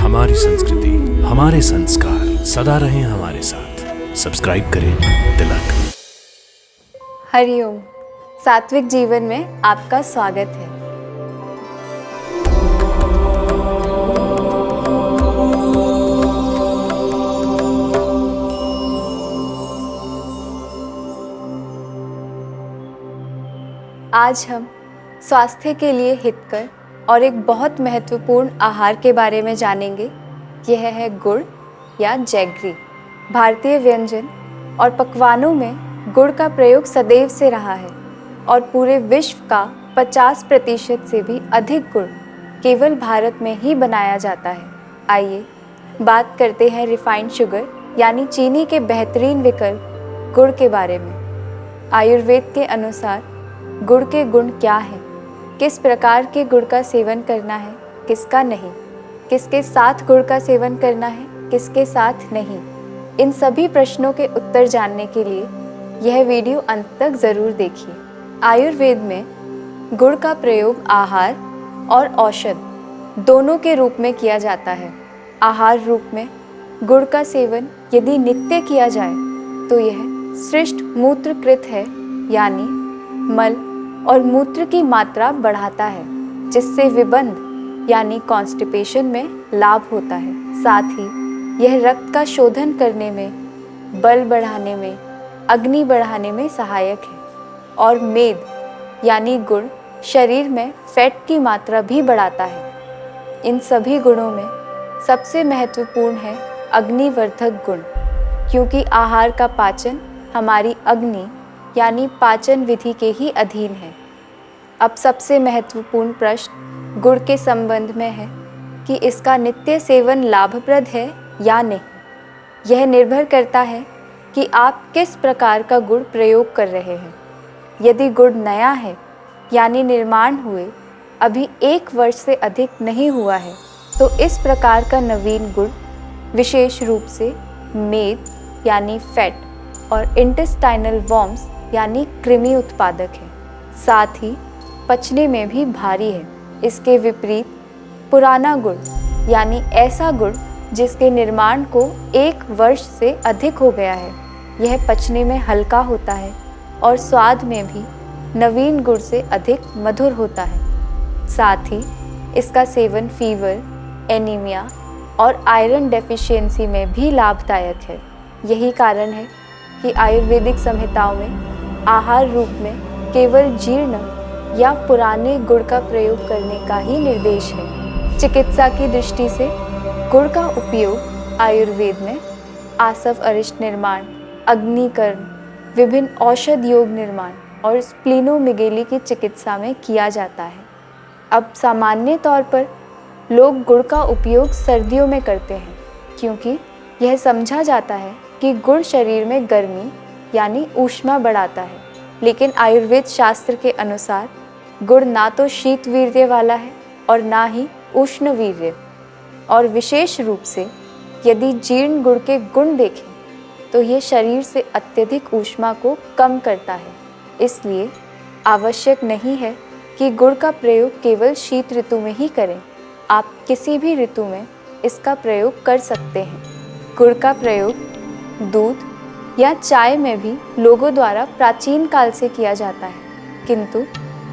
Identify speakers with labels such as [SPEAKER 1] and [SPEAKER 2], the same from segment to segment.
[SPEAKER 1] हमारी संस्कृति, हमारे संस्कार सदा रहें हमारे साथ। सब्सक्राइब करें तिलक।
[SPEAKER 2] हरिओम। सात्विक जीवन में आपका स्वागत है। आज हम स्वास्थ्य के लिए हितकर और एक बहुत महत्वपूर्ण आहार के बारे में जानेंगे। यह है गुड़ या जैगरी। भारतीय व्यंजन और पकवानों में गुड़ का प्रयोग सदैव से रहा है और पूरे विश्व का 50% से भी अधिक गुड़ केवल भारत में ही बनाया जाता है। आइए बात करते हैं रिफाइंड शुगर यानी चीनी के बेहतरीन विकल्प गुड़ के बारे में। आयुर्वेद के अनुसार गुड़ के गुण क्या हैं? किस प्रकार के गुड़ का सेवन करना है, किसका नहीं? किसके साथ गुड़ का सेवन करना है, किसके साथ नहीं? इन सभी प्रश्नों के उत्तर जानने के लिए यह वीडियो अंत तक ज़रूर देखिए। आयुर्वेद में गुड़ का प्रयोग आहार और औषध दोनों के रूप में किया जाता है। आहार रूप में गुड़ का सेवन यदि नित्य किया जाए तो यह श्रेष्ठ मूत्रकृत है, यानी मल और मूत्र की मात्रा बढ़ाता है, जिससे विबंध यानी कॉन्स्टिपेशन में लाभ होता है। साथ ही यह रक्त का शोधन करने में, बल बढ़ाने में, अग्नि बढ़ाने में सहायक है। और मेद यानी गुड़ शरीर में फैट की मात्रा भी बढ़ाता है। इन सभी गुणों में सबसे महत्वपूर्ण है अग्निवर्धक गुण, क्योंकि आहार का पाचन हमारी अग्नि यानी पाचन विधि के ही अधीन है। अब सबसे महत्वपूर्ण प्रश्न गुड़ के संबंध में है कि इसका नित्य सेवन लाभप्रद है या नहीं। यह निर्भर करता है कि आप किस प्रकार का गुड़ प्रयोग कर रहे हैं। यदि गुड़ नया है यानी निर्माण हुए अभी 1 वर्ष से अधिक नहीं हुआ है, तो इस प्रकार का नवीन गुड़ विशेष रूप से मेद यानी फैट और इंटेस्टाइनल वॉर्म्स यानी कृमि उत्पादक है। साथ ही पचने में भी भारी है। इसके विपरीत पुराना गुड़ यानी ऐसा गुड़ जिसके निर्माण को 1 वर्ष से अधिक हो गया है, यह पचने में हल्का होता है और स्वाद में भी नवीन गुड़ से अधिक मधुर होता है। साथ ही इसका सेवन फीवर, एनीमिया और आयरन डेफिशिएंसी में भी लाभदायक है। यही कारण है कि आयुर्वेदिक संहिताओं में आहार रूप में केवल जीर्ण या पुराने गुड़ का प्रयोग करने का ही निर्देश है। चिकित्सा की दृष्टि से गुड़ का उपयोग आयुर्वेद में आसव अरिष्ट निर्माण, अग्निकरण, विभिन्न औषध योग निर्माण और स्प्लीनोमेगेली की चिकित्सा में किया जाता है। अब सामान्य तौर पर लोग गुड़ का उपयोग सर्दियों में करते हैं, क्योंकि यह समझा जाता है कि गुड़ शरीर में गर्मी यानी ऊष्मा बढ़ाता है। लेकिन आयुर्वेद शास्त्र के अनुसार गुड़ ना तो शीत वीर्य वाला है और ना ही उष्ण वीर्य। और विशेष रूप से यदि जीर्ण गुड़ के गुण देखें तो ये शरीर से अत्यधिक ऊष्मा को कम करता है। इसलिए आवश्यक नहीं है कि गुड़ का प्रयोग केवल शीत ऋतु में ही करें। आप किसी भी ऋतु में इसका प्रयोग कर सकते हैं। गुड़ का प्रयोग दूध या चाय में भी लोगों द्वारा प्राचीन काल से किया जाता है, किंतु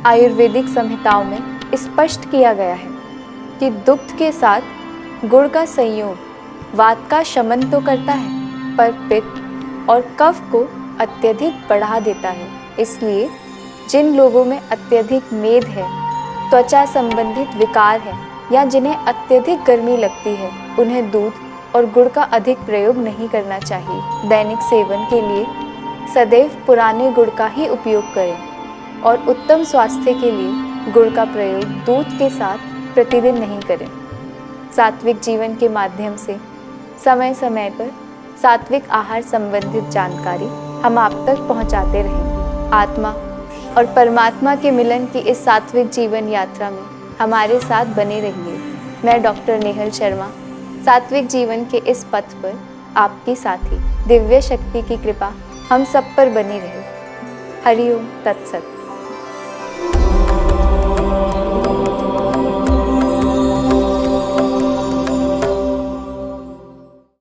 [SPEAKER 2] आयुर्वेदिक संहिताओं में स्पष्ट किया गया है कि दुग्ध के साथ गुड़ का संयोग वात का शमन तो करता है, पर पित्त और कफ को अत्यधिक बढ़ा देता है। इसलिए जिन लोगों में अत्यधिक मेद है, त्वचा संबंधित विकार है या जिन्हें अत्यधिक गर्मी लगती है, उन्हें दूध और गुड़ का अधिक प्रयोग नहीं करना चाहिए। दैनिक सेवन के लिए सदैव पुराने गुड़ का ही उपयोग करें और उत्तम स्वास्थ्य के लिए गुड़ का प्रयोग दूध के साथ प्रतिदिन नहीं करें। सात्विक जीवन के माध्यम से समय समय पर सात्विक आहार संबंधित जानकारी हम आप तक पहुंचाते रहेंगे। आत्मा और परमात्मा के मिलन की इस सात्विक जीवन यात्रा में हमारे साथ बने रहिए। मैं डॉक्टर नेहल शर्मा सात्विक जीवन के इस पथ पर आपकी साथी। दिव्य शक्ति की कृपा हम सब पर बनी रहे। हरिओम तत्सत।